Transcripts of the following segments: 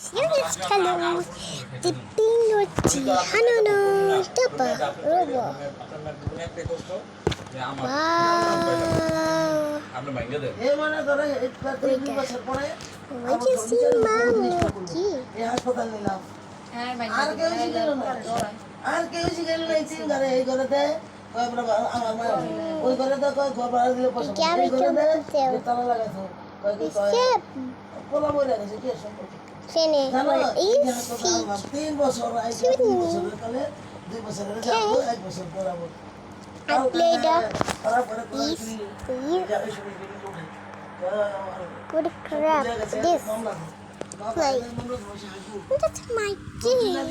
Serious hello. Tipinochi Hanono Tapa Robo. Wow. What you see, Mommy? What crap this? Like, that's my game.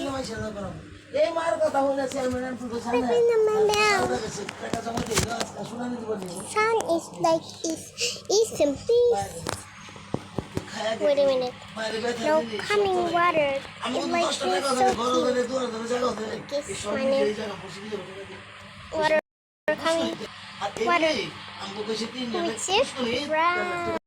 Sun is like is simply. Wait a minute. No coming water. It's like so cute. Guess my name. Water coming. Water. Which is brown.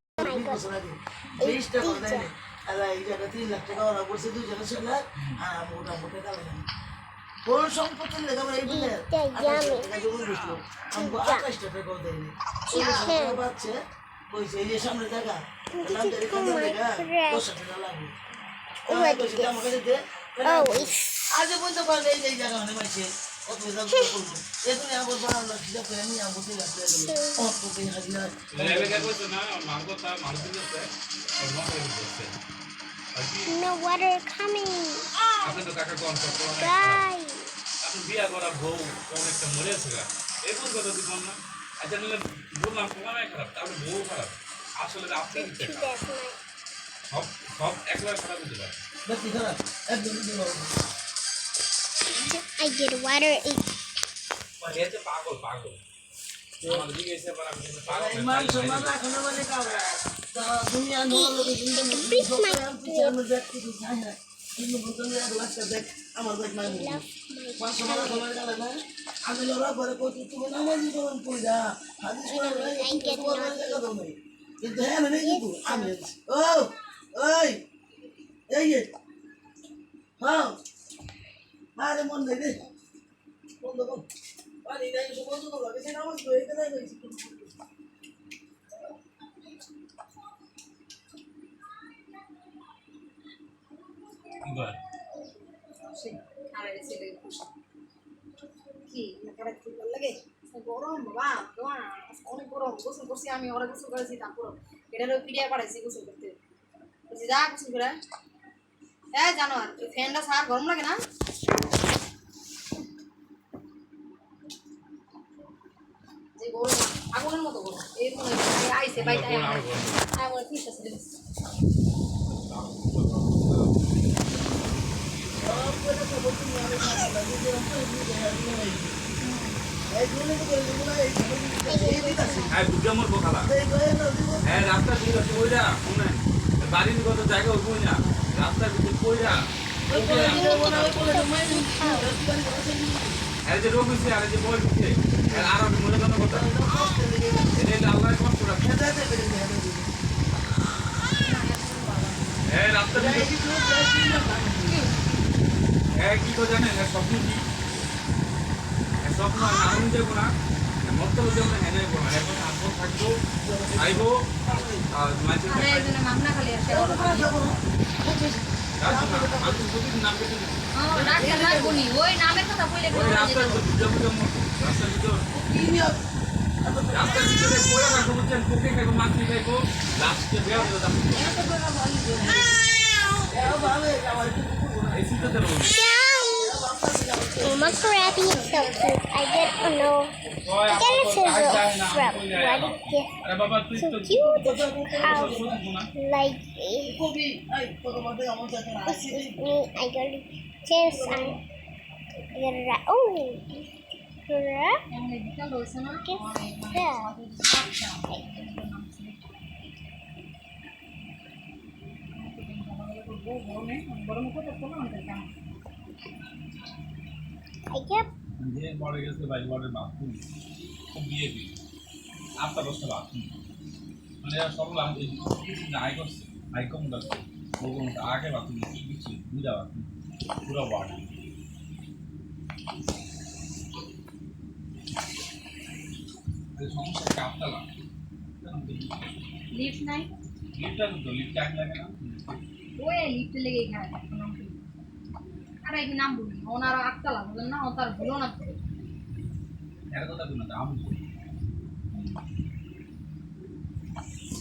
Oh my god. It's teacher. No water coming. Guys. বিয়া করা বউ অনেকটা মরে আছে গা এই কোন কথা দি বল না আচ্ছা নিলে বললাম তোমার খারাপ তাহলে বউ খারাপ আসলে আপনার সব সব একলা খারাপ হতে পারে বেশি খারাপ একদম দিও I get water এতে পাগল পাগল আমার দিকে এসে পড়া আমি পাগল মান সম্মান রাখনো মানে কারা দুনিয়া নল লোকে জিন্দগি আমি দেখতে চাই না কিন্তু বুঝলে লাগছে দেখ আমার দেখ নাই পাঁচ সময় সময় গেল না আমি লড়া করে কইছি তুমি নামাজি কোন কইরা হাদিস কোন নাই কিন্তু হ্যাঁ মানে কিন্তু আমি ও ওই এই হ্যাঁ আরে মন দে দে বন্ধ কর পানি নাই সব বন্ধ কর লাগে সে নামাজ তো এটা নাই কইছি বাহ সেই আরে ছেলে খুশি কি নাকারে কি ভালো লাগে গরম বাবা তোমার অনেক গরম গোসল করছি আমি ওরা গোসল করেছি তারপর এটারও পিড়িয়া পাঠাইছি গোসল করতে বুঝি যা গোসল করে হ্যাঁ জানো আর ফ্যানটা সার গরম লাগে না যে গরম আগুনের মতো গরম এই মনে আইছে বাইরে আমার ঠিক আছে হ্যাঁ বুঝে মরবো খালা হ্যাঁ রাস্তা ঠিক আছে কইরা শুনেন বাড়ির কত জায়গা কই না রাস্তার ভিতরে কইরা আর যে রোগ হইছে আর যে বই হইছে আর আমি মনে কোনো কথা এটা আল্লাহর কষ্ট রাখে হ্যাঁ রাস্তা হ্যাঁ কি তো জানেন স্বপ্ন কি স্বপ্ন আমি যাবো না মতো যেমন হ্যাঁ যাবো না এখন আসবো থাকবো খাইবো আর মাছের মামলা খালি আসে নাম কেটে ওই নামের কথা বলে রাস্তার ভিতরে পড়ে রাখবো বুঝছেন পোকে খাইবো মাছ খাইবো লাস্টে বেয়া হয়ে যাবে Mama Krabby is so cute. I get a no. I get a scissor from what it gets. So cute. How like this is me. I got a chance and get a oh crap. I kept যে পড়ে গেছে ভাই ওয়ার্ডের bathroom খুব বিয়ে দিই আটটা দশটা বাথরুম মানে সকল আমি নাই করছে নাই কম করছে ওগুলো আগে বাকি কিছু বুঝা বাকি পুরো ওয়ার্ড সমস্যা কাপতালা লিফট নাই লিফটটা তো লিফট টাইম লাগে না ওই লিফটে লেগে এখানে আরে এই নাম বলি ওনার আটতলা বুঝলেন না ও তার ভুলো না এর কথা কোনো দাম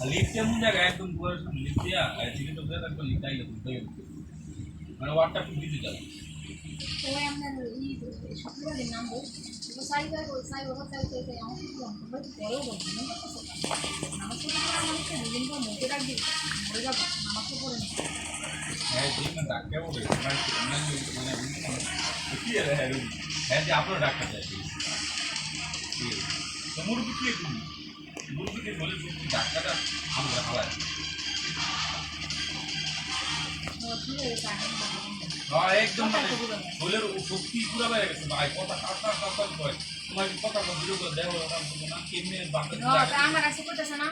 লিফটের মধ্যে একদম পুরো লিফট দিয়া এদিকে তো বের একদম লিফট আইলো তো মানে ওয়ার্ডটা খুব দিতে যাবে ওই আপনার এই সকালের নাম বল তো সাইবার ওই সাইবার সাইতে আমার কি বলবো বড় বলবো না আমার তো মানুষকে দুদিন পর মুখে রাখবি মরে যাবো আমার তো পড়ে না হ্যাঁ ঠিক না ডাক্তার বলে মানে কি রে হ্যাঁ যে আপনার ডাক্তার যায় তো মুরগি কি তুমি মুরগিকে বলে ডাক্তারটা আমরা খাওয়াই হ্যাঁ একদম মানে বলের শক্তি পুরো বেড়ে গেছে ভাই কথা কাটা কাটা কয় তোমার কথা ভিডিও করে দেওয়া না কেমনে বাকি আমার কাছে করতেছে না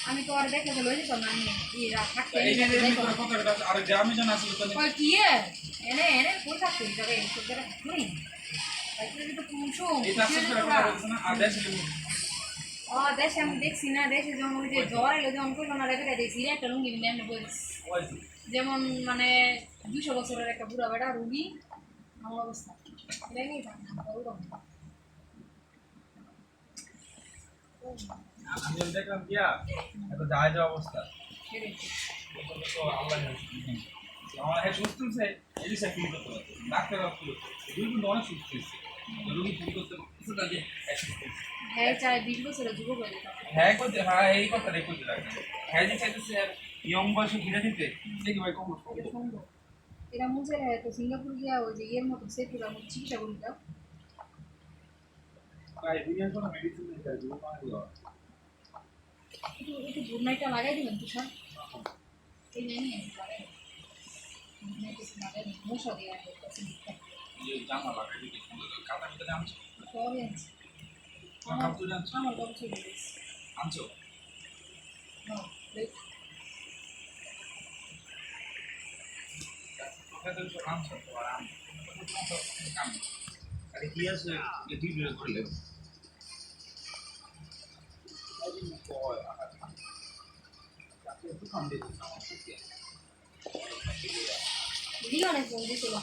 আমি তো আর দেখে লই দিতাম না আমি ইরা থাকতে এই যে কথা আর গ্রামে জানা ছিল তো কই কি এনে এনে কই থাকতে যাবে সব জায়গা নেই তাইলে তো পুরো এটা আসলে কথা বলছ না আর দেশে দেশে আমি দেখছি না দেশে যেমন ওই যে জ্বর এলো যেমন করলো না রেখে দিয়েছি একটা লুঙ্গি মিলে এমনি বলছি যেমন মানে 200 বছরের একটা বুড়া বেটা রুগী আমার অবস্থা লেগেই থাকে না আমি দেখলাম কিয়া এত যায় যা অবস্থা আল্লাহ আমার হ্যাঁ সুস্থ হয়েছে এই সে ফিল করতে পারছে ডাক্তার দুই কিন্তু অনেক সুস্থ হয়েছে রোগী ফিল করতে পারছে না যে হ্যাঁ চাই 20 বছরের যুবক হয়ে যেত হ্যাঁ করতে হ্যাঁ এই কথা রেখে রাখবে হ্যাঁ যে চাইতেছে ইয়ং বয়সে ঘিরে দিতে দেখি ভাই কম এরা মুঝে তো সিঙ্গাপুর গিয়া ওই যে এর মতো সেতুরা মতো চিকিৎসা করি দাও ভাই দুনিয়ার কোনো মেডিসিন নেই তাই দুটো মাস দিও একটু গুড নাইটটা লাগাই দিবেন তো স্যার এই নিয়ে নিয়ে লাগাই গুড নাইট লাগাই মশা দিয়ে এই জামা লাগাই দিতে কাটা ভিতরে আনছো সবই আছে আমার তো জানছো আমার কথা চলে গেছে আনছো হ্যাঁ দেখ তোকে তো আনছো তো আর আমি কাম আরে কি আছে যে তুই বের করলে আইদিন কয় তাকে তো কাম দিতে আমাকে লিওনে ফোন দিছিল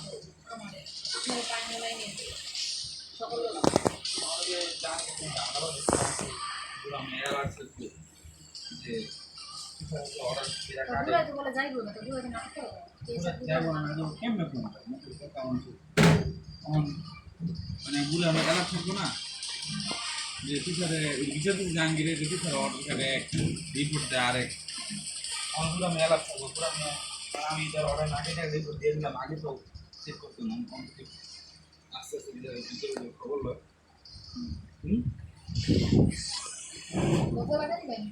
আমারে আপনার টাইম লাইন নিয়ে সকল আমাদের জান আমরা পুরো মেরা আছে যে অর্ডার দিরা কাটে পুরো তো বলে যাইবো না তো পুরো না তো যাবো না তো কেমনে ফোন মানে গুলো আমরা জানা থাকবো না যে টিচারে বিচার জাহাঙ্গীরের টিচার অর্ডার করে এক রিপোর্ট দেয় আরেক অনেকগুলো মেলা থাকবো পুরো আমি তার অর্ডার না কেটে রিপোর্ট দিয়ে দিলাম আগে তো চেক করতো না আস্তে আস্তে বিচারের খবর লয় কত টাকা দিবেন